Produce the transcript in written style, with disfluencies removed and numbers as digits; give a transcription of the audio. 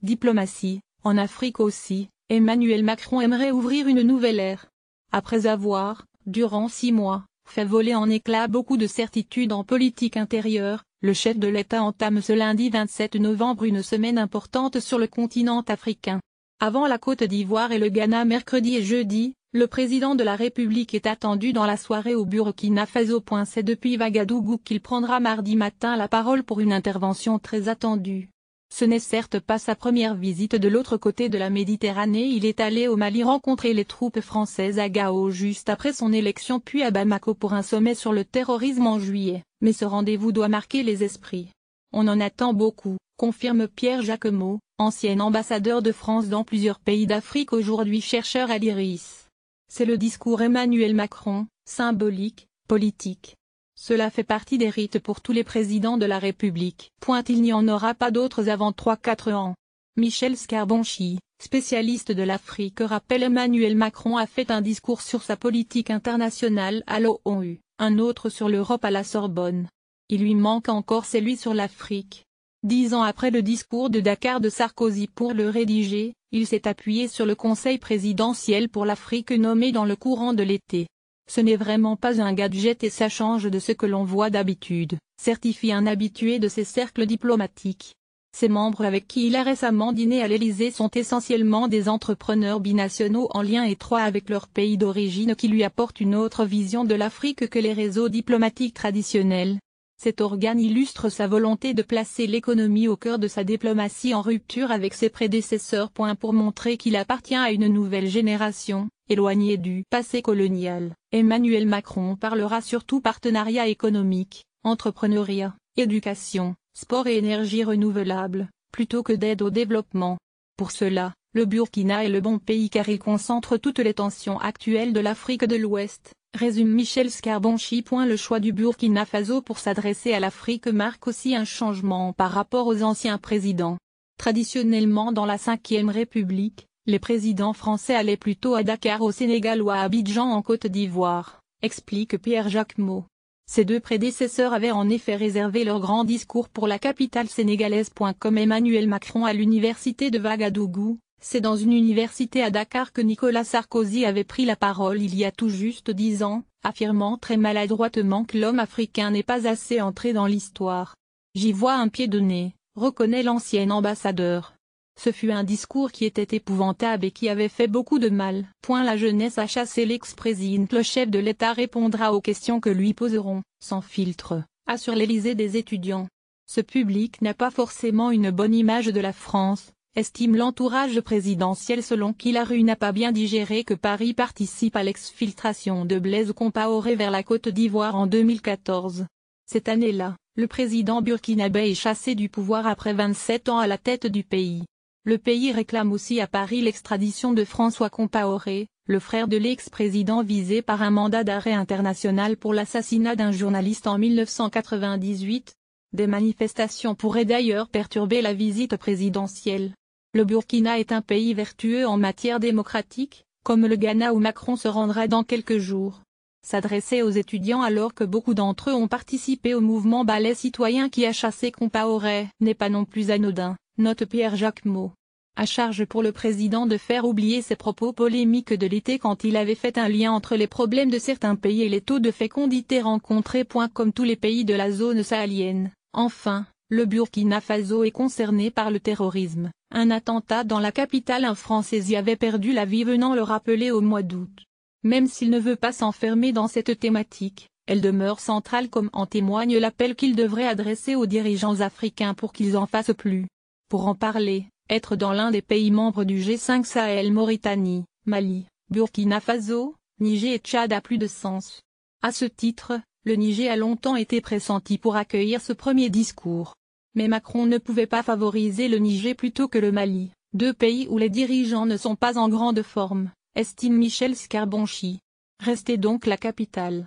Diplomatie, en Afrique aussi, Emmanuel Macron aimerait ouvrir une nouvelle ère. Après avoir, durant 6 mois, fait voler en éclats beaucoup de certitudes en politique intérieure, le chef de l'État entame ce lundi 27 novembre une semaine importante sur le continent africain. Avant la Côte d'Ivoire et le Ghana mercredi et jeudi, le président de la République est attendu dans la soirée au Burkina Faso. C'est depuis Ouagadougou qu'il prendra mardi matin la parole pour une intervention très attendue. Ce n'est certes pas sa première visite de l'autre côté de la Méditerranée. Il est allé au Mali rencontrer les troupes françaises à Gao juste après son élection puis à Bamako pour un sommet sur le terrorisme en juillet, mais ce rendez-vous doit marquer les esprits. On en attend beaucoup, confirme Pierre Jacquemot, ancien ambassadeur de France dans plusieurs pays d'Afrique aujourd'hui chercheur à l'IRIS. C'est le discours Emmanuel Macron, symbolique, politique. Cela fait partie des rites pour tous les présidents de la République. Il n'y en aura pas d'autres avant 3-4 ans. Michel Scarbonchi, spécialiste de l'Afrique, rappelle Emmanuel Macron a fait un discours sur sa politique internationale à l'ONU, un autre sur l'Europe à la Sorbonne. Il lui manque encore celui sur l'Afrique. 10 ans après le discours de Dakar de Sarkozy pour le rédiger, il s'est appuyé sur le Conseil présidentiel pour l'Afrique nommé dans le courant de l'été. Ce n'est vraiment pas un gadget et ça change de ce que l'on voit d'habitude, certifie un habitué de ces cercles diplomatiques. Ses membres avec qui il a récemment dîné à l'Élysée sont essentiellement des entrepreneurs binationaux en lien étroit avec leur pays d'origine qui lui apportent une autre vision de l'Afrique que les réseaux diplomatiques traditionnels. Cet organe illustre sa volonté de placer l'économie au cœur de sa diplomatie en rupture avec ses prédécesseurs. Pour montrer qu'il appartient à une nouvelle génération, éloignée du passé colonial, Emmanuel Macron parlera surtout partenariat économique, entrepreneuriat, éducation, sport et énergie renouvelable, plutôt que d'aide au développement. Pour cela, le Burkina est le bon pays car il concentre toutes les tensions actuelles de l'Afrique de l'Ouest, résume Michel Scarbonchi. Le choix du Burkina Faso pour s'adresser à l'Afrique marque aussi un changement par rapport aux anciens présidents. Traditionnellement dans la Ve République, les présidents français allaient plutôt à Dakar au Sénégal ou à Abidjan en Côte d'Ivoire, explique Pierre Jacquemot. Ces deux prédécesseurs avaient en effet réservé leur grand discours pour la capitale sénégalaise. Comme Emmanuel Macron à l'université de Ouagadougou, c'est dans une université à Dakar que Nicolas Sarkozy avait pris la parole il y a tout juste 10 ans, affirmant très maladroitement que l'homme africain n'est pas assez entré dans l'histoire. J'y vois un pied de nez, reconnaît l'ancien ambassadeur. Ce fut un discours qui était épouvantable et qui avait fait beaucoup de mal. La jeunesse a chassé l'ex-président. Le chef de l'État répondra aux questions que lui poseront, sans filtre, assure l'Élysée des étudiants. Ce public n'a pas forcément une bonne image de la France, estime l'entourage présidentiel selon qui la rue n'a pas bien digéré que Paris participe à l'exfiltration de Blaise Compaoré vers la Côte d'Ivoire en 2014. Cette année-là, le président burkinabé est chassé du pouvoir après 27 ans à la tête du pays. Le pays réclame aussi à Paris l'extradition de François Compaoré, le frère de l'ex-président visé par un mandat d'arrêt international pour l'assassinat d'un journaliste en 1998. Des manifestations pourraient d'ailleurs perturber la visite présidentielle. Le Burkina est un pays vertueux en matière démocratique, comme le Ghana où Macron se rendra dans quelques jours. S'adresser aux étudiants alors que beaucoup d'entre eux ont participé au mouvement Balai citoyen qui a chassé Compaoré n'est pas non plus anodin, note Pierre Jacquemot. À charge pour le président de faire oublier ses propos polémiques de l'été quand il avait fait un lien entre les problèmes de certains pays et les taux de fécondité rencontrés. Comme tous les pays de la zone sahélienne, enfin, le Burkina Faso est concerné par le terrorisme. Un attentat dans la capitale, un Français y avait perdu la vie venant le rappeler au mois d'août. Même s'il ne veut pas s'enfermer dans cette thématique, elle demeure centrale comme en témoigne l'appel qu'il devrait adresser aux dirigeants africains pour qu'ils en fassent plus. Pour en parler, être dans l'un des pays membres du G5 Sahel, Mauritanie, Mali, Burkina Faso, Niger et Tchad a plus de sens. À ce titre, le Niger a longtemps été pressenti pour accueillir ce premier discours. Mais Macron ne pouvait pas favoriser le Niger plutôt que le Mali, deux pays où les dirigeants ne sont pas en grande forme, estime Michel Scarbonchi. Restait donc la capitale.